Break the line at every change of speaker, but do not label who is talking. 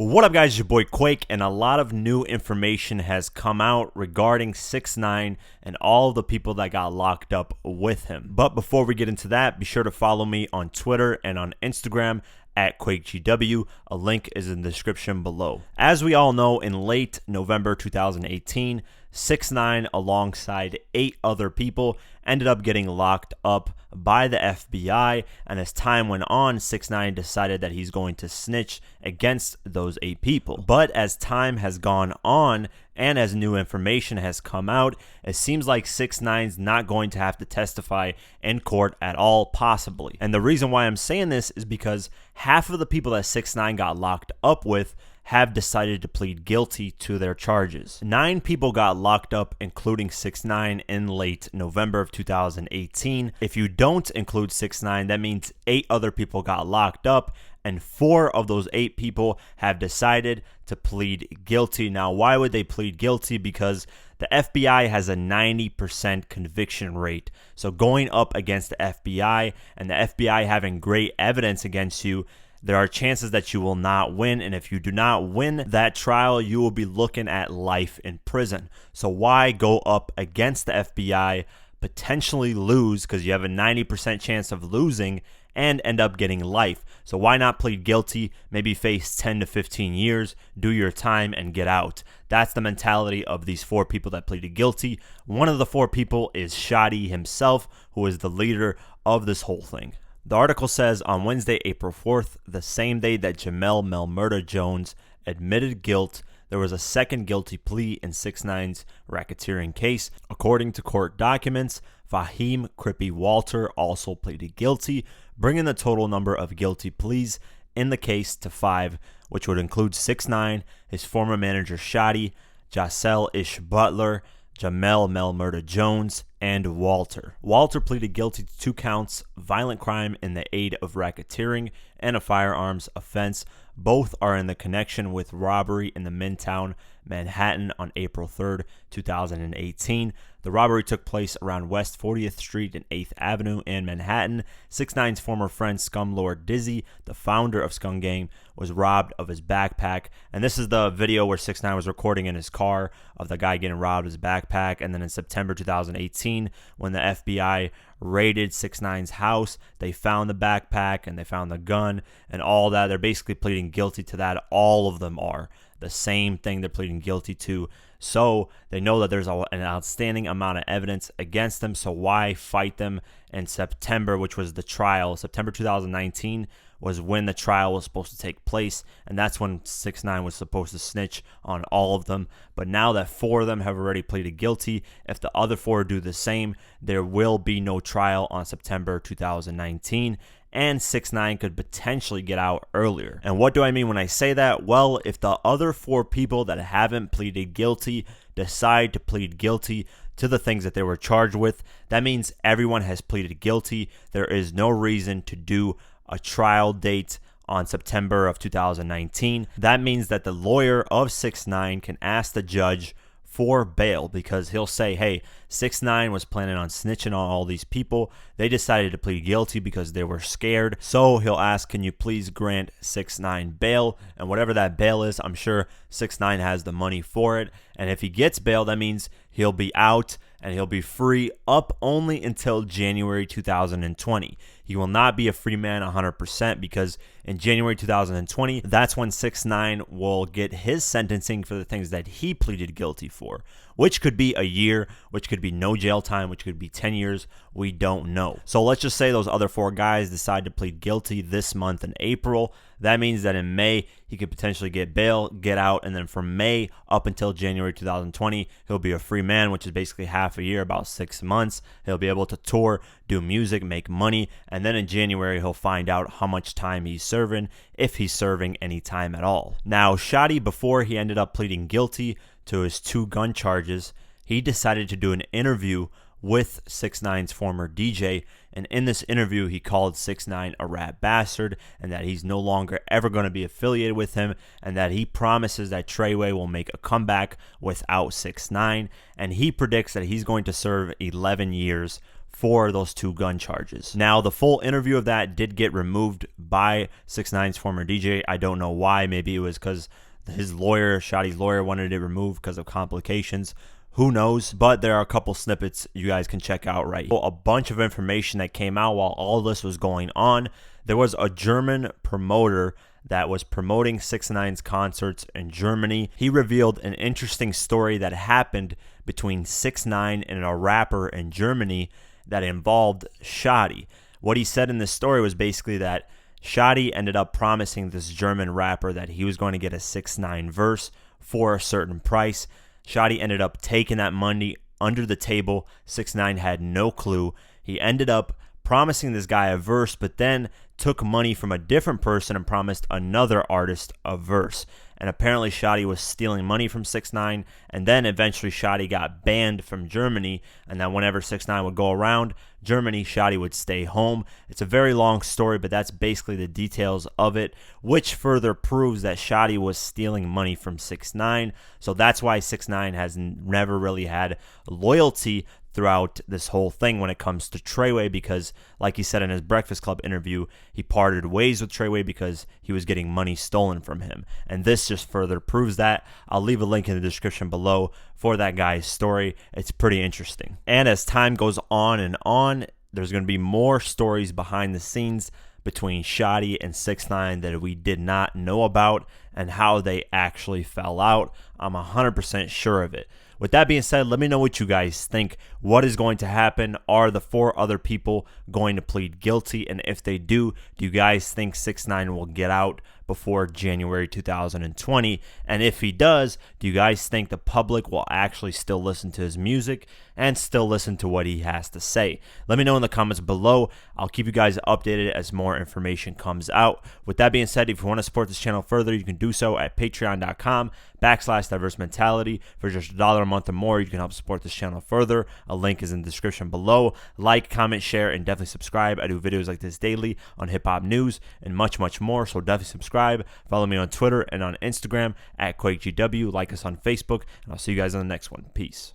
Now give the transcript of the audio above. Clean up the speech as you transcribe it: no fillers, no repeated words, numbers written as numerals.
What up, guys? Your boy Quake, and a lot of new information has come out regarding 6ix9ine and all the people that got locked up with him. But before we get into that, be sure to follow me on Twitter and on Instagram at QuakeGW. A link is in the description below. As we all know, in late November 2018, 6ix9ine alongside 8 other people ended up getting locked up by the FBI, and as time went on, 6ix9ine decided that he's going to snitch against those 8 people. But as time has gone on and as new information has come out, it seems like 6ix9ine's not going to have to testify in court at all, possibly. And the reason why I'm saying this is because half of the people that 6ix9ine got locked up with have decided to plead guilty to their charges. 9 people got locked up, including 6ix9ine, in late November of 2018. If you don't include 6ix9ine, that means 8 other people got locked up, and 4 of those 8 people have decided to plead guilty. Now, why would they plead guilty? Because the FBI has a 90% conviction rate. So going up against the FBI and the FBI having great evidence against you, there are chances that you will not win, and if you do not win that trial, you will be looking at life in prison. So why go up against the FBI, potentially lose because you have a 90% chance of losing, and end up getting life? So why not plead guilty, maybe face 10 to 15 years, do your time, and get out? That's the mentality of these 4 people that pleaded guilty. One of the 4 people is Shotti himself, who is the leader of this whole thing. The article says, on Wednesday, April 4th, the same day that Jamel Murda Jones admitted guilt, there was a second guilty plea in 6ix9ine's racketeering case. According to court documents, Fahim Crippy Walter also pleaded guilty, bringing the total number of guilty pleas in the case to 5, which would include 6ix9ine, his former manager Shotti, Jacel Ish Butler, Jamel Murda Jones, and Walter. Walter pleaded guilty to 2 counts, violent crime in the aid of racketeering and a firearms offense. Both are in the connection with robbery in the Midtown Manhattan on April 3rd, 2018. The robbery took place around West 40th Street and 8th Avenue in Manhattan. 6ix9ine's former friend Scumlord Dizzy, the founder of Scum Gang, was robbed of his backpack. And this is the video where 6ix9ine was recording in his car of the guy getting robbed of his backpack. And then in September 2018, when the FBI raided 6ix9ine's house, they found the backpack and they found the gun and all that. They're basically pleading guilty to that. All of them are the same thing they're pleading guilty to. So they know that there's an outstanding amount of evidence against them. So why fight them in September, which was the trial? September 2019 was when the trial was supposed to take place, and that's when 6ix9ine was supposed to snitch on all of them. But now that 4 of them have already pleaded guilty, if the other 4 do the same, there will be no trial on September 2019. And 6ix9ine could potentially get out earlier. And what do I mean when I say that? Well, if the other 4 people that haven't pleaded guilty decide to plead guilty to the things that they were charged with, that means everyone has pleaded guilty. There is no reason to do a trial date on September of 2019. That means that the lawyer of 6ix9ine can ask the judge for bail, because he'll say, hey, 6ix9ine was planning on snitching on all these people. They decided to plead guilty because they were scared. So he'll ask, can you please grant 6ix9ine bail? And whatever that bail is, I'm sure 6ix9ine has the money for it. And if he gets bail, that means he'll be out and he'll be free up only until January 2020. He will not be a free man 100%, because in January 2020, that's when 6ix9ine will get his sentencing for the things that he pleaded guilty for, which could be a year, which could be no jail time, which could be 10 years. We don't know. So let's just say those other 4 guys decide to plead guilty this month in April. That means that in May, he could potentially get bail, get out, and then from May up until January 2020, he'll be a free man, which is basically half a year, about 6 months. He'll be able to tour, do music, make money, and then in January, he'll find out how much time he's serving, if he's serving any time at all. Now, Shotti, before he ended up pleading guilty to his 2 gun charges, he decided to do an interview with 6ix9ine's former DJ, and in this interview he called 6ix9ine a rat bastard, and that he's no longer ever going to be affiliated with him, and that he promises that Treyway will make a comeback without 6ix9ine, and he predicts that he's going to serve 11 years for those 2 gun charges. Now, the full interview of that did get removed by 6ix9ine's former DJ. I don't know why. Maybe it was because his lawyer, Shotti's lawyer, wanted it removed because of complications. Who knows? But there are a couple snippets you guys can check out right here. A bunch of information that came out while all this was going on. There was a German promoter that was promoting 6ix9ine's concerts in Germany. He revealed an interesting story that happened between 6ix9ine and a rapper in Germany that involved Shotti. What he said in this story was basically that Shotti ended up promising this German rapper that he was going to get a 6ix9ine verse for a certain price. Shotti ended up taking that money under the table. 6ix9ine had no clue. He ended up promising this guy a verse, but then took money from a different person and promised another artist a verse. And apparently Shotti was stealing money from 6ix9ine, and then eventually Shotti got banned from Germany, and then whenever 6ix9ine would go around Germany, Shotti would stay home. It's a very long story, but that's basically the details of it, which further proves that Shotti was stealing money from 6ix9ine. So that's why 6ix9ine has never really had loyalty throughout this whole thing when it comes to Treyway, because like he said in his Breakfast Club interview, he parted ways with Treyway because he was getting money stolen from him. And this just further proves that. I'll leave a link in the description below for that guy's story. It's pretty interesting. And as time goes on and on, there's going to be more stories behind the scenes between Shotti and 6ix9ine that we did not know about and how they actually fell out. I'm 100% sure of it. With that being said, let me know what you guys think. What is going to happen? Are the 4 other people going to plead guilty? And if they do you guys think 6ix9ine will get out before January 2020? And if he does, do you guys think the public will actually still listen to his music and still listen to what he has to say? Let me know in the comments below. I'll keep you guys updated as more information comes out. With that being said, if you want to support this channel further, you can do so at patreon.com/diverse-mentality. For just $1 a month or more, you can help support this channel further. A link is in the description below. Like, comment, share, and definitely subscribe. I do videos like this daily on hip-hop news and much, much more, so definitely subscribe. Follow me on Twitter and on Instagram at QuakeGW. Like us on Facebook, and I'll see you guys on the next one. Peace.